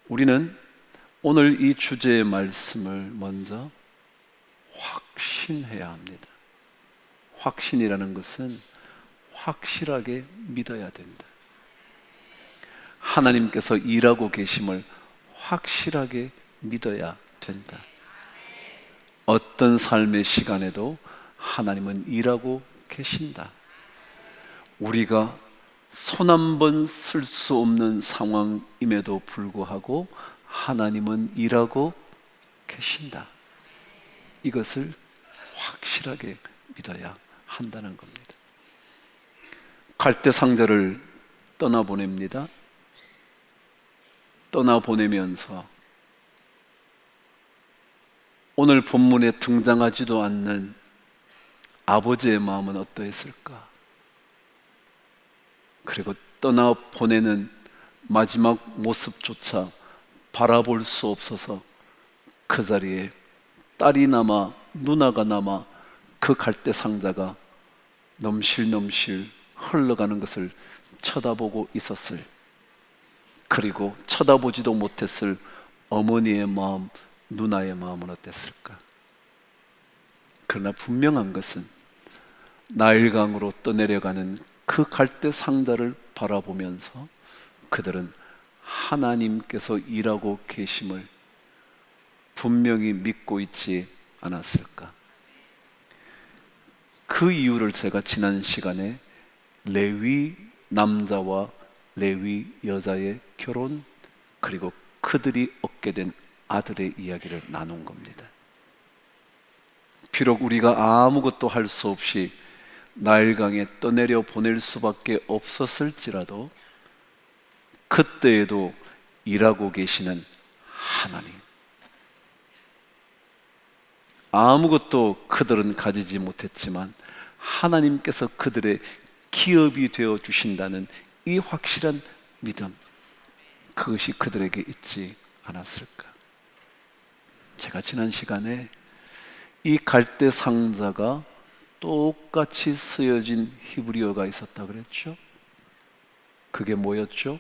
우리는 오늘 이 주제의 말씀을 먼저 확신해야 합니다. 확신이라는 것은 확실하게 믿어야 된다. 하나님께서 일하고 계심을 확실하게 믿어야 된다. 어떤 삶의 시간에도 하나님은 일하고 계신다. 우리가 손 한 번 쓸 수 없는 상황임에도 불구하고 하나님은 일하고 계신다. 이것을 확실하게 믿어야 한다는 겁니다. 갈대상자를 떠나보냅니다. 떠나보내면서 오늘 본문에 등장하지도 않는 아버지의 마음은 어떠했을까? 그리고 떠나보내는 마지막 모습조차 바라볼 수 없어서 그 자리에 딸이 남아 누나가 남아 그 갈대상자가 넘실넘실 흘러가는 것을 쳐다보고 있었을, 그리고 쳐다보지도 못했을 어머니의 마음, 누나의 마음은 어땠을까? 그러나 분명한 것은 나일강으로 떠내려가는 그 갈대상자를 바라보면서 그들은 하나님께서 일하고 계심을 분명히 믿고 있지 않았을까? 그 이유를 제가 지난 시간에 레위 남자와 레위 여자의 결혼, 그리고 그들이 얻게 된 아들의 이야기를 나눈 겁니다. 비록 우리가 아무것도 할 수 없이 나일강에 떠내려 보낼 수밖에 없었을지라도 그때에도 일하고 계시는 하나님, 아무것도 그들은 가지지 못했지만 하나님께서 그들의 기업이 되어 주신다는 이 확실한 믿음, 그것이 그들에게 있지 않았을까? 제가 지난 시간에 이 갈대 상자가 똑같이 쓰여진 히브리어가 있었다 그랬죠? 그게 뭐였죠?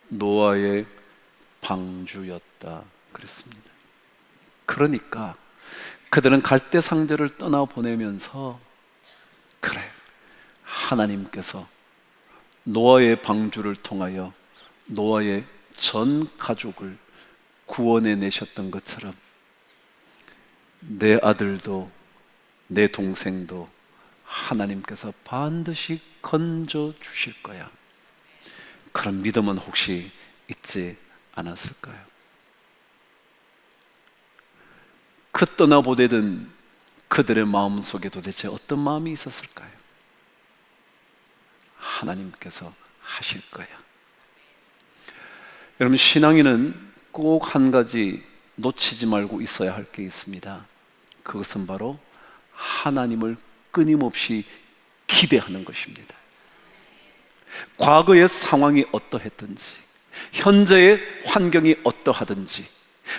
노아의 방주였다 그랬습니다. 그러니까 그들은 갈대 상자를 떠나보내면서, 그래, 하나님께서 노아의 방주를 통하여 노아의 전 가족을 구원해 내셨던 것처럼 내 아들도 내 동생도 하나님께서 반드시 건져 주실 거야. 그런 믿음은 혹시 있지 않았을까요? 그 떠나보내던 그들의 마음 속에 도대체 어떤 마음이 있었을까요? 하나님께서 하실 거야. 여러분, 신앙인은 꼭 한 가지 놓치지 말고 있어야 할 게 있습니다. 그것은 바로 하나님을 끊임없이 기대하는 것입니다. 과거의 상황이 어떠했든지, 현재의 환경이 어떠하든지,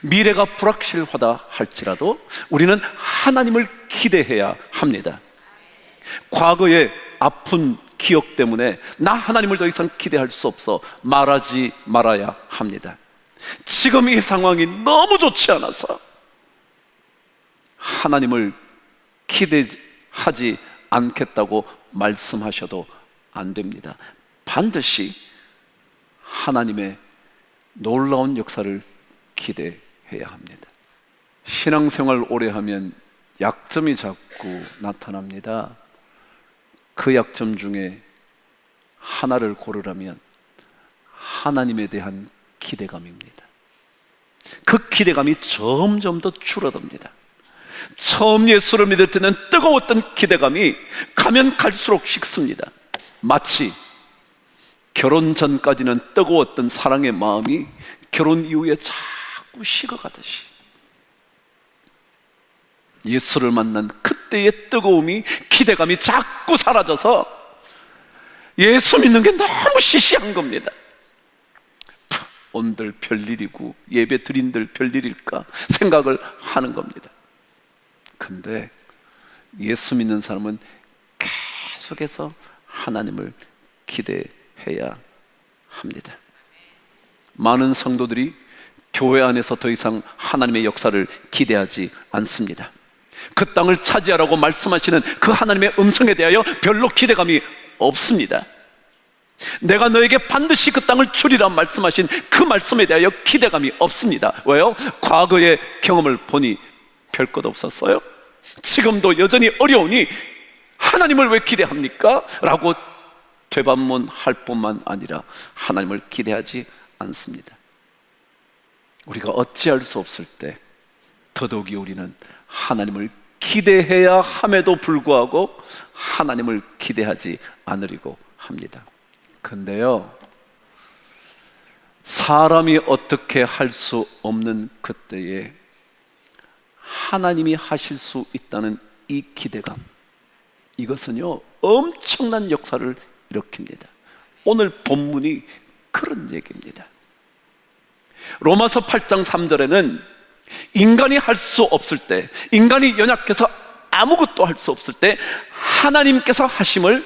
미래가 불확실하다 할지라도 우리는 하나님을 기대해야 합니다. 과거의 아픈 기억 때문에 나 하나님을 더 이상 기대할 수 없어 말하지 말아야 합니다. 지금 이 상황이 너무 좋지 않아서 하나님을 기대하지 않겠다고 말씀하셔도 안 됩니다. 반드시 하나님의 놀라운 역사를 기대해야 합니다. 신앙생활 오래 하면 약점이 자꾸 나타납니다. 그 약점 중에 하나를 고르라면 하나님에 대한 기대감입니다. 그 기대감이 점점 더 줄어듭니다. 처음 예수를 믿을 때는 뜨거웠던 기대감이 가면 갈수록 식습니다. 마치 결혼 전까지는 뜨거웠던 사랑의 마음이 결혼 이후에 자꾸 식어가듯이, 예수를 만난 그때의 뜨거움이, 기대감이 자꾸 사라져서 예수 믿는 게 너무 시시한 겁니다. 온들 별일이고 예배 드린들 별일일까 생각을 하는 겁니다. 근데 예수 믿는 사람은 계속해서 하나님을 기대해야 합니다. 많은 성도들이 교회 안에서 더 이상 하나님의 역사를 기대하지 않습니다. 그 땅을 차지하라고 말씀하시는 그 하나님의 음성에 대하여 별로 기대감이 없습니다. 내가 너에게 반드시 그 땅을 주리라 말씀하신 그 말씀에 대하여 기대감이 없습니다. 왜요? 과거의 경험을 보니 별 것 없었어요. 지금도 여전히 어려우니 하나님을 왜 기대합니까? 라고 되반문할 뿐만 아니라 하나님을 기대하지 않습니다. 우리가 어찌할 수 없을 때 더더욱이 우리는 하나님을 기대해야 함에도 불구하고 하나님을 기대하지 않으려고 합니다. 근데요, 사람이 어떻게 할 수 없는 그때에 하나님이 하실 수 있다는 이 기대감, 이것은요 엄청난 역사를 일으킵니다. 오늘 본문이 그런 얘기입니다. 로마서 8장 3절에는 인간이 할 수 없을 때, 인간이 연약해서 아무것도 할 수 없을 때 하나님께서 하심을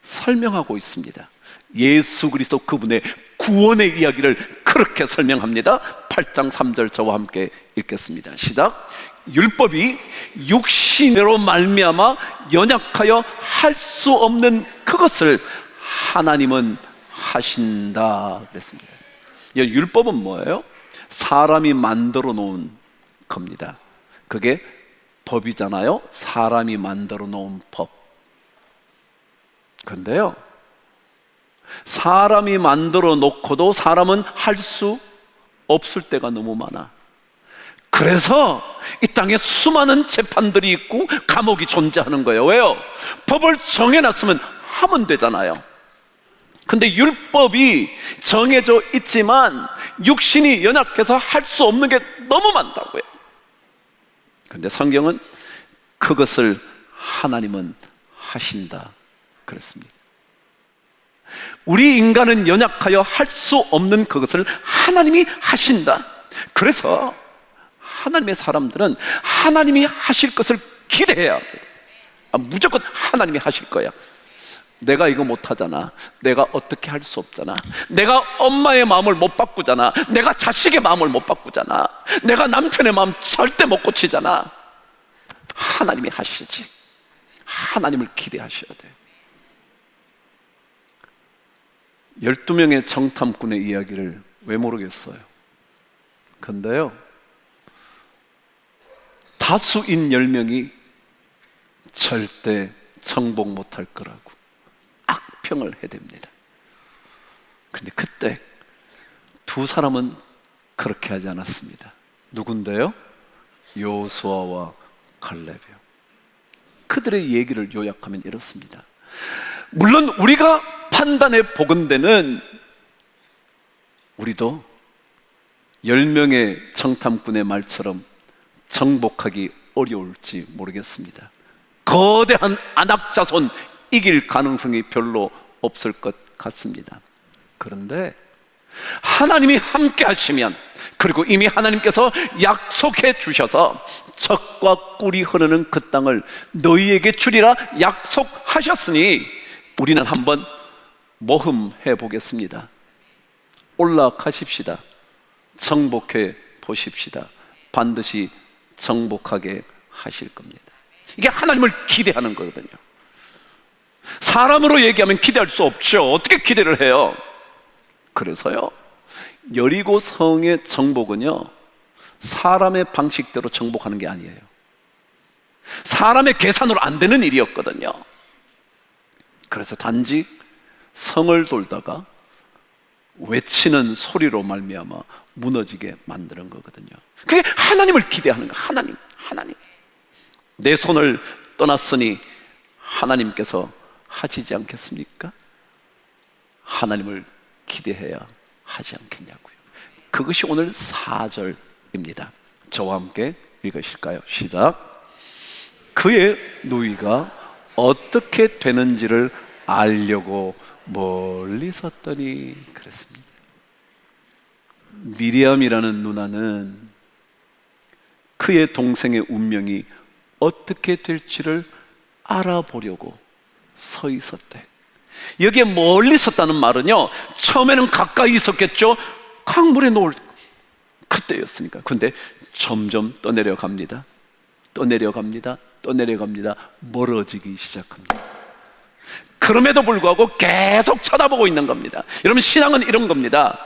설명하고 있습니다. 예수 그리스도 그분의 구원의 이야기를 그렇게 설명합니다. 8장 3절 저와 함께 읽겠습니다. 시작. 율법이 육신으로 말미암아 연약하여 할 수 없는 그것을 하나님은 하신다 그랬습니다. 율법은 뭐예요? 사람이 만들어 놓은 겁니다. 그게 법이잖아요. 사람이 만들어 놓은 법. 그런데요, 사람이 만들어 놓고도 사람은 할 수 없을 때가 너무 많아. 그래서 이 땅에 수많은 재판들이 있고 감옥이 존재하는 거예요. 왜요? 법을 정해놨으면 하면 되잖아요. 근데 율법이 정해져 있지만 육신이 연약해서 할 수 없는 게 너무 많다고요. 그런데 성경은 그것을 하나님은 하신다 그랬습니다. 우리 인간은 연약하여 할 수 없는 그것을 하나님이 하신다. 그래서 하나님의 사람들은 하나님이 하실 것을 기대해야 합니다. 무조건 하나님이 하실 거야. 내가 이거 못하잖아. 내가 어떻게 할 수 없잖아. 내가 엄마의 마음을 못 바꾸잖아. 내가 자식의 마음을 못 바꾸잖아. 내가 남편의 마음 절대 못 고치잖아. 하나님이 하시지. 하나님을 기대하셔야 돼. 12명의 정탐꾼의 이야기를 왜 모르겠어요. 근데요, 다수인 10명이 절대 정복 못할 거라고 악평을 해댑니다. 그런데 그때 두 사람은 그렇게 하지 않았습니다. 누군데요? 여호수아와 갈렙이요. 그들의 얘기를 요약하면 이렇습니다. 물론 우리가 판단에 복은데는 우리도 10명의 정탐꾼의 말처럼 정복하기 어려울지 모르겠습니다. 거대한 안악자손 이길 가능성이 별로 없을 것 같습니다. 그런데 하나님이 함께 하시면, 그리고 이미 하나님께서 약속해 주셔서 젖과 꿀이 흐르는 그 땅을 너희에게 주리라 약속하셨으니 우리는 한번 모험해 보겠습니다. 올라가십시다. 정복해 보십시다. 반드시 정복하게 하실 겁니다. 이게 하나님을 기대하는 거거든요. 사람으로 얘기하면 기대할 수 없죠. 어떻게 기대를 해요? 그래서요, 여리고 성의 정복은요, 사람의 방식대로 정복하는 게 아니에요. 사람의 계산으로 안 되는 일이었거든요. 그래서 단지 성을 돌다가 외치는 소리로 말미암아 무너지게 만드는 거거든요. 그게 하나님을 기대하는 거예요. 하나님. 내 손을 떠났으니 하나님께서 하시지 않겠습니까? 하나님을 기대해야 하지 않겠냐고요. 그것이 오늘 4절입니다. 저와 함께 읽으실까요? 시작. 그의 누이가 어떻게 되는지를 알려고 멀리 섰더니 그랬습니다. 미리암이라는 누나는 그의 동생의 운명이 어떻게 될지를 알아보려고 서 있었대. 여기에 멀리 섰다는 말은요, 처음에는 가까이 있었겠죠. 강물에 놓을 그때였으니까. 근데 점점 떠내려갑니다. 떠내려갑니다. 떠내려갑니다. 멀어지기 시작합니다. 그럼에도 불구하고 계속 쳐다보고 있는 겁니다. 여러분, 신앙은 이런 겁니다.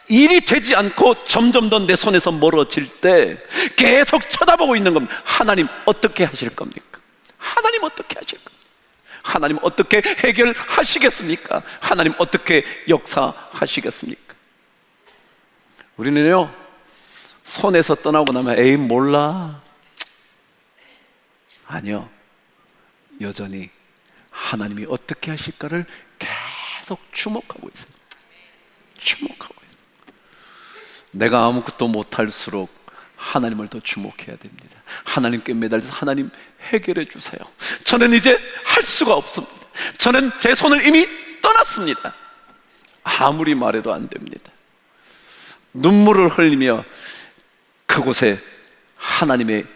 일이 되지 않고 점점 더 내 손에서 멀어질 때 계속 쳐다보고 있는 겁니다. 하나님 어떻게 하실 겁니까? 하나님 어떻게 하실 겁니까? 하나님 어떻게 해결하시겠습니까? 하나님 어떻게 역사하시겠습니까? 우리는요, 손에서 떠나고 나면 에이 몰라. 아니요, 여전히 하나님이 어떻게 하실까를 계속 주목하고 있어요. 주목하고 있어요. 내가 아무것도 못할수록 하나님을 더 주목해야 됩니다. 하나님께 매달려서 하나님 해결해 주세요. 저는 이제 할 수가 없습니다. 저는 제 손을 이미 떠났습니다. 아무리 말해도 안 됩니다. 눈물을 흘리며 그곳에 하나님의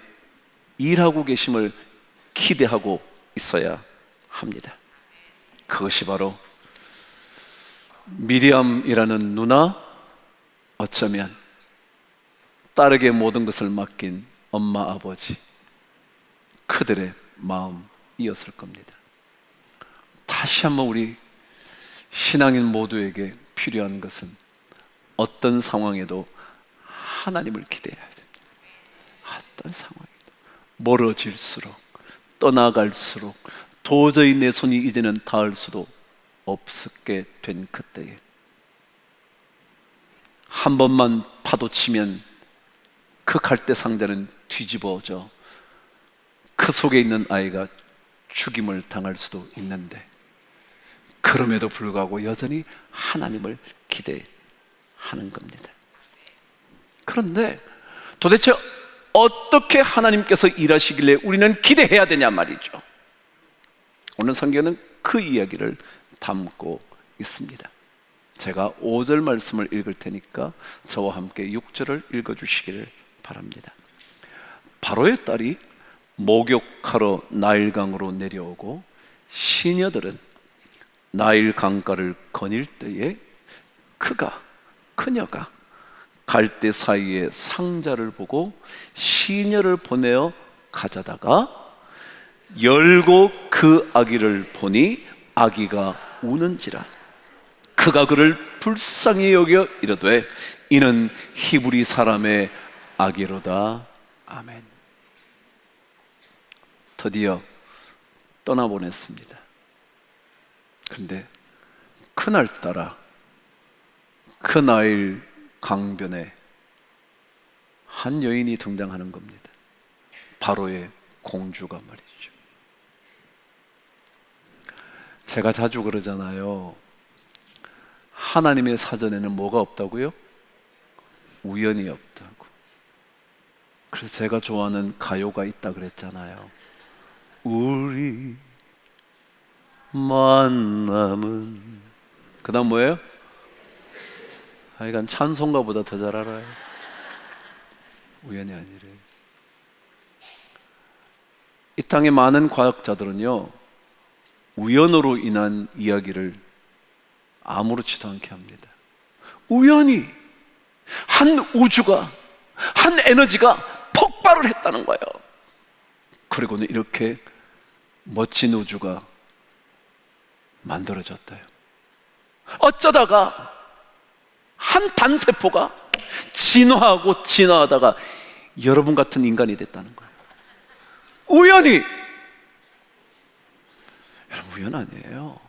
일하고 계심을 기대하고 있어야 합니다. 그것이 바로 미리암이라는 누나, 어쩌면 딸에게 모든 것을 맡긴 엄마, 아버지, 그들의 마음이었을 겁니다. 다시 한번 우리 신앙인 모두에게 필요한 것은 어떤 상황에도 하나님을 기대해야 됩니다. 어떤 상황에도 멀어질수록, 떠나갈수록, 도저히 내 손이 이제는 닿을 수도 없게 된 그때에 한 번만 파도치면 그 갈대 상자는 뒤집어져 그 속에 있는 아이가 죽임을 당할 수도 있는데, 그럼에도 불구하고 여전히 하나님을 기대하는 겁니다. 그런데 도대체 어떻게 하나님께서 일하시길래 우리는 기대해야 되냐 말이죠. 오늘 성경은 그 이야기를 담고 있습니다. 제가 5절 말씀을 읽을 테니까 저와 함께 6절을 읽어주시기를 바랍니다. 바로의 딸이 목욕하러 나일강으로 내려오고 시녀들은 나일 강가를 거닐 때에 그녀가 갈대 사이에 상자를 보고 시녀를 보내어 가져다가 열고 그 아기를 보니 아기가 우는지라. 그가 그를 불쌍히 여겨 이르되 이는 히브리 사람의 아기로다. 아멘. 드디어 떠나보냈습니다. 그런데 그날따라 그 나일 강변에 한 여인이 등장하는 겁니다. 바로의 공주가 말이죠. 제가 자주 그러잖아요. 하나님의 사전에는 뭐가 없다고요? 우연이 없다고. 그래서 제가 좋아하는 가요가 있다 그랬잖아요. 우리 만남은, 그 다음 뭐예요? 하여간 찬송가보다 더 잘 알아요. 우연이 아니래. 이 땅의 많은 과학자들은요, 우연으로 인한 이야기를 아무렇지도 않게 합니다. 우연히 한 우주가, 한 에너지가 폭발을 했다는 거예요. 그리고는 이렇게 멋진 우주가 만들어졌대요. 어쩌다가 한 단세포가 진화하고 진화하다가 여러분 같은 인간이 됐다는 거예요. 우연히. 여러분, 우연 아니에요.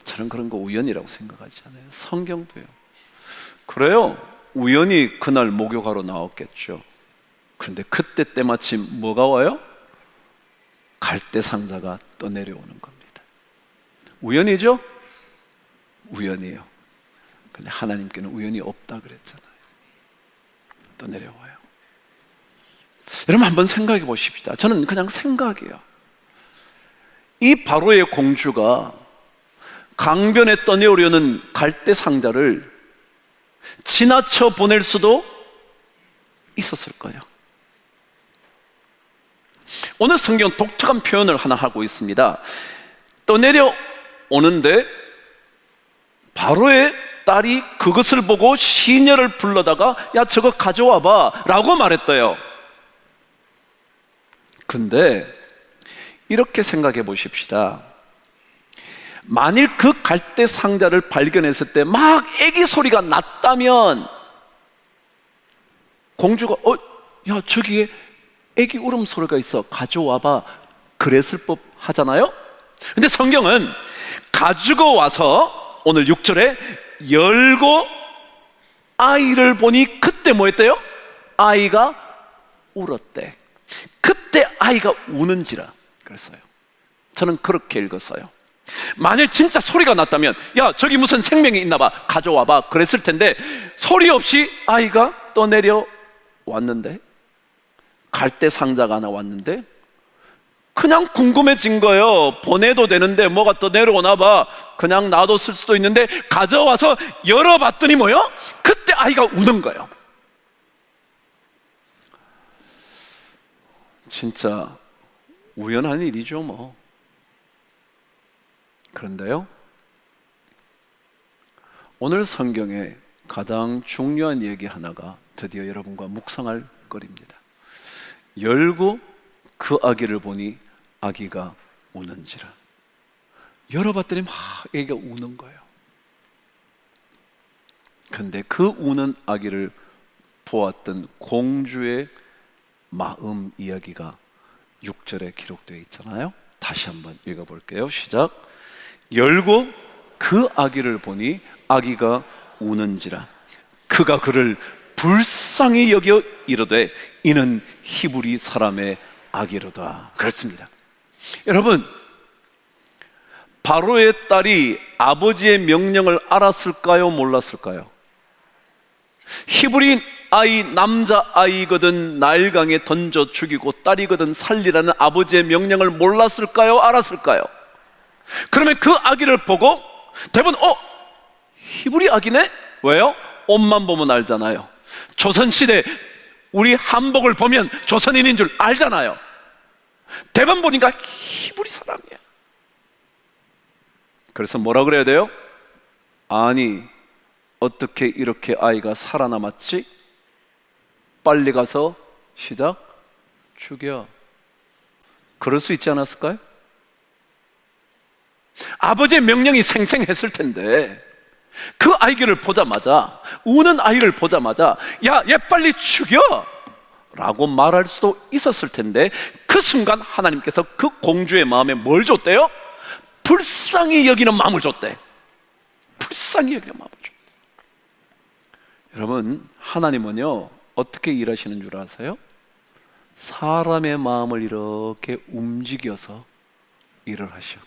저는 그런 거 우연이라고 생각하지 않아요. 성경도요. 그래요, 우연히 그날 목욕하러 나왔겠죠. 그런데 그때 때마침 뭐가 와요? 갈대 상자가 떠내려오는 겁니다. 우연이죠? 우연이에요. 근데 하나님께는 우연이 없다 그랬잖아요. 떠내려와요. 여러분, 한번 생각해 보십시다. 저는 그냥 생각이에요. 이 바로의 공주가 강변에 떠내오려는 갈대 상자를 지나쳐 보낼 수도 있었을 거예요. 오늘 성경 독특한 표현을 하나 하고 있습니다. 떠내려 오는데 바로의 딸이 그것을 보고 시녀를 불러다가 야 저거 가져와봐 라고 말했대요. 근데 이렇게 생각해 보십시다. 만일 그 갈대 상자를 발견했을 때 막 애기 소리가 났다면 공주가 야 저기에 애기 울음소리가 있어 가져와봐 그랬을 법 하잖아요. 근데 성경은 가지고 와서 오늘 6절에 열고 아이를 보니 그때 뭐 했대요? 아이가 울었대. 그때 아이가 우는지라 그랬어요. 저는 그렇게 읽었어요. 만일 진짜 소리가 났다면 야 저기 무슨 생명이 있나봐 가져와봐 그랬을 텐데 소리 없이 아이가 떠내려 왔는데 갈대 상자가 하나 왔는데 그냥 궁금해진 거예요. 보내도 되는데 뭐가 또 내려오나 봐. 그냥 놔뒀을 수도 있는데 가져와서 열어봤더니 뭐요? 그때 아이가 우는 거예요. 진짜 우연한 일이죠 뭐. 그런데요, 오늘 성경에 가장 중요한 얘기 하나가 드디어 여러분과 묵상할 거리입니다. 열고 그 아기를 보니 아기가 우는지라. 열어봤더니 막 아기가 우는 거예요. 근데 그 우는 아기를 보았던 공주의 마음 이야기가 6절에 기록되어 있잖아요. 다시 한번 읽어볼게요. 시작. 열고 그 아기를 보니 아기가 우는지라. 그가 그를 불쌍히 여겨 이르되 이는 히브리 사람의 아기로다. 그렇습니다. 여러분, 바로의 딸이 아버지의 명령을 알았을까요? 몰랐을까요? 히브리 아이, 남자 아이거든 나일강에 던져 죽이고 딸이거든 살리라는 아버지의 명령을 몰랐을까요? 알았을까요? 그러면 그 아기를 보고 대부분 히브리 아기네? 왜요? 옷만 보면 알잖아요. 조선시대 우리 한복을 보면 조선인인 줄 알잖아요. 대만 보니까 히브리 사람이야. 그래서 뭐라 그래야 돼요? 아니 어떻게 이렇게 아이가 살아남았지? 빨리 가서 시작 죽여. 그럴 수 있지 않았을까요? 아버지의 명령이 생생했을 텐데 그 아이를 보자마자, 우는 아이를 보자마자 야, 얘 빨리 죽여 라고 말할 수도 있었을 텐데 그 순간 하나님께서 그 공주의 마음에 뭘 줬대요? 불쌍히 여기는 마음을 줬대. 불쌍히 여기는 마음을 줬대. 여러분, 하나님은요 어떻게 일하시는 줄 아세요? 사람의 마음을 이렇게 움직여서 일을 하셔.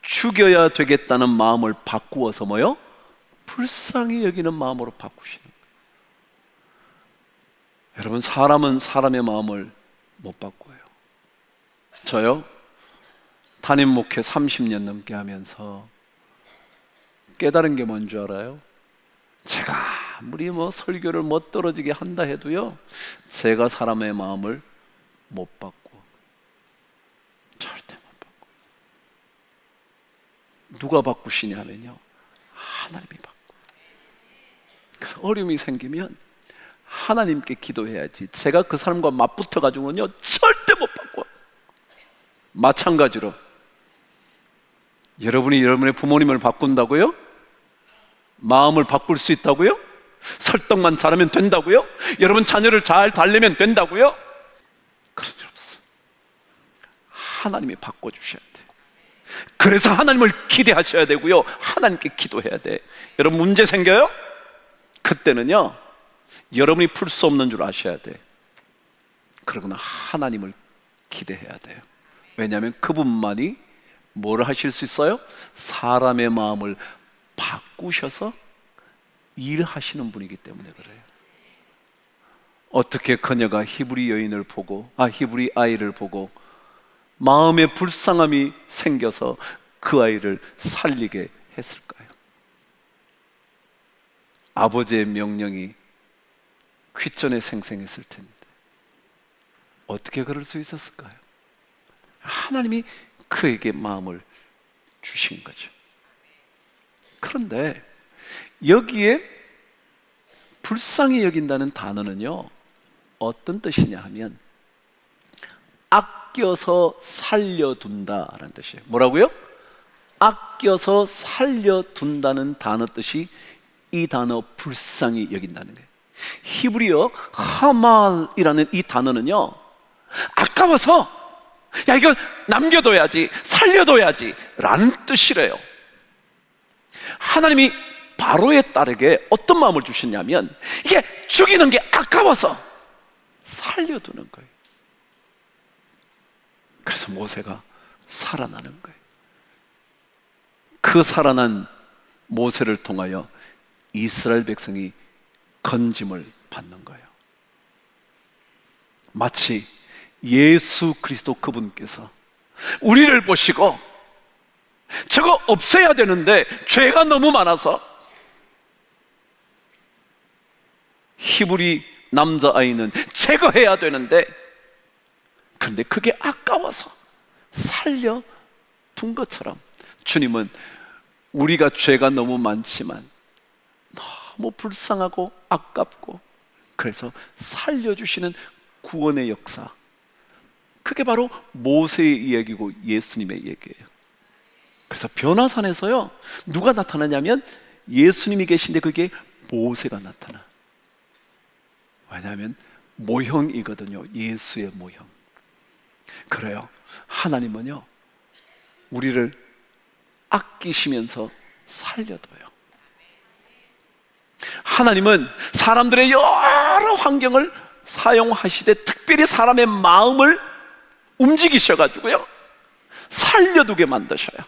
죽여야 되겠다는 마음을 바꾸어서 뭐요? 불쌍히 여기는 마음으로 바꾸시는 거예요. 여러분, 사람은 사람의 마음을 못 바꿔요. 저요? 담임 목회 30년 넘게 하면서 깨달은 게 뭔지 알아요? 제가 아무리 설교를 못 떨어지게 한다 해도요, 제가 사람의 마음을 못 바꿔. 절대 못 바꿔. 누가 바꾸시냐 하면요, 하나님이 바꿔. 어려움이 생기면 하나님께 기도해야지. 제가 그 사람과 맞붙어 가지고는요 절대 못 바꿔. 마찬가지로 여러분이 여러분의 부모님을 바꾼다고요? 마음을 바꿀 수 있다고요? 설득만 잘하면 된다고요? 여러분 자녀를 잘 달래면 된다고요? 그런 일 없어. 하나님이 바꿔주셔야 돼. 그래서 하나님을 기대하셔야 되고요, 하나님께 기도해야 돼. 여러분 문제 생겨요? 그때는요 여러분이 풀 수 없는 줄 아셔야 돼. 그러거나 하나님을 기대해야 돼요. 왜냐하면 그분만이 뭘 하실 수 있어요? 사람의 마음을 바꾸셔서 일하시는 분이기 때문에 그래요. 어떻게 그녀가 히브리 여인을 보고, 히브리 아이를 보고 마음에 불쌍함이 생겨서 그 아이를 살리게 했을까요? 아버지의 명령이 귓전에 생생했을 텐데 어떻게 그럴 수 있었을까요? 하나님이 그에게 마음을 주신 거죠. 그런데 여기에 불쌍히 여긴다는 단어는요, 어떤 뜻이냐 하면 아껴서 살려둔다라는 뜻이에요. 뭐라고요? 아껴서 살려둔다는 단어 뜻이 이 단어 불쌍히 여긴다는 거예요. 히브리어 하말이라는 이 단어는요, 아까워서 야 이거 남겨둬야지, 살려둬야지 라는 뜻이래요. 하나님이 바로의 딸에게 어떤 마음을 주셨냐면 이게 죽이는 게 아까워서 살려두는 거예요. 그래서 모세가 살아나는 거예요. 그 살아난 모세를 통하여 이스라엘 백성이 건짐을 받는 거예요. 마치 예수 그리스도 그분께서 우리를 보시고 저거 없애야 되는데 죄가 너무 많아서 히브리 남자아이는 제거해야 되는데 그런데 그게 아까워서 살려둔 것처럼 주님은 우리가 죄가 너무 많지만 너무 불쌍하고 아깝고 그래서 살려주시는 구원의 역사, 그게 바로 모세의 이야기고 예수님의 얘기예요. 그래서 변화산에서요, 누가 나타나냐면 예수님이 계신데 그게 모세가 나타나. 왜냐하면 모형이거든요. 예수의 모형. 그래요, 하나님은요 우리를 아끼시면서 살려둬요. 하나님은 사람들의 여러 환경을 사용하시되 특별히 사람의 마음을 움직이셔가지고요 살려두게 만드셔요.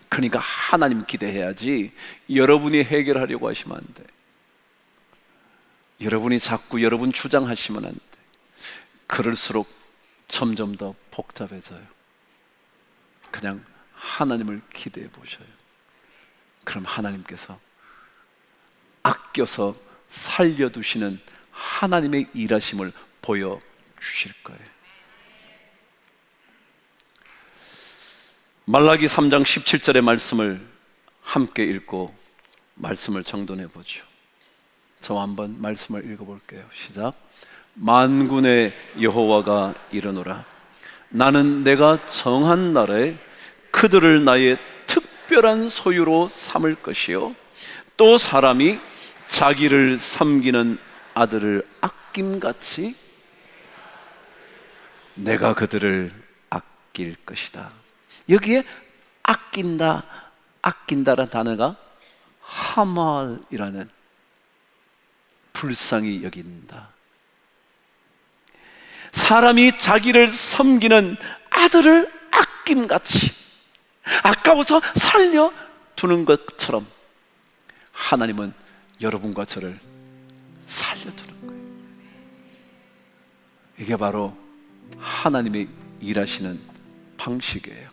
그러니까 하나님 기대해야지 여러분이 해결하려고 하시면 안 돼. 여러분이 자꾸 여러분 주장하시면 안 돼. 그럴수록 점점 더 복잡해져요. 그냥 하나님을 기대해 보셔요. 그럼 하나님께서 아껴서 살려두시는 하나님의 일하심을 보여주실 거예요. 말라기 3장 17절의 말씀을 함께 읽고 말씀을 정돈해 보죠. 저와 한번 말씀을 읽어볼게요. 시작. 만군의 여호와가 이르노라. 나는 내가 정한 날에 그들을 나의 특별한 소유로 삼을 것이요 또 사람이 자기를 섬기는 아들을 아낌같이 내가 그들을 아낄 것이다. 여기에 아낀다, 아낀다라는 단어가 하말이라는 불쌍히 여긴다. 사람이 자기를 섬기는 아들을 아낌같이 아까워서 살려두는 것처럼 하나님은 여러분과 저를 살려두는 거예요. 이게 바로 하나님이 일하시는 방식이에요.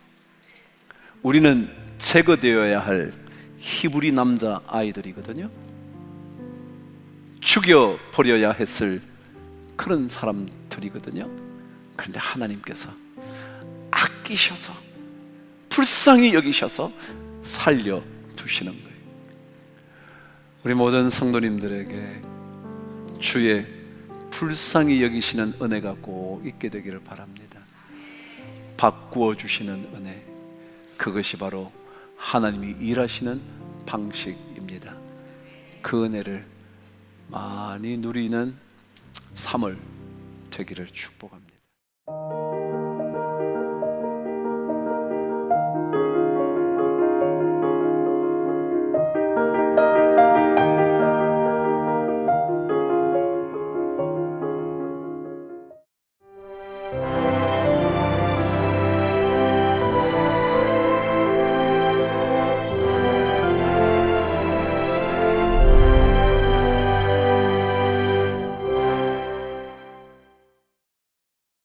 우리는 제거되어야 할 히브리 남자 아이들이거든요. 죽여버려야 했을 그런 사람들이거든요. 그런데 하나님께서 아끼셔서 불쌍히 여기셔서 살려두시는 거예요. 우리 모든 성도님들에게 주의 불쌍히 여기시는 은혜가 꼭 있게 되기를 바랍니다. 바꾸어 주시는 은혜, 그것이 바로 하나님이 일하시는 방식입니다. 그 은혜를 많이 누리는 3월 되기를 축복합니다.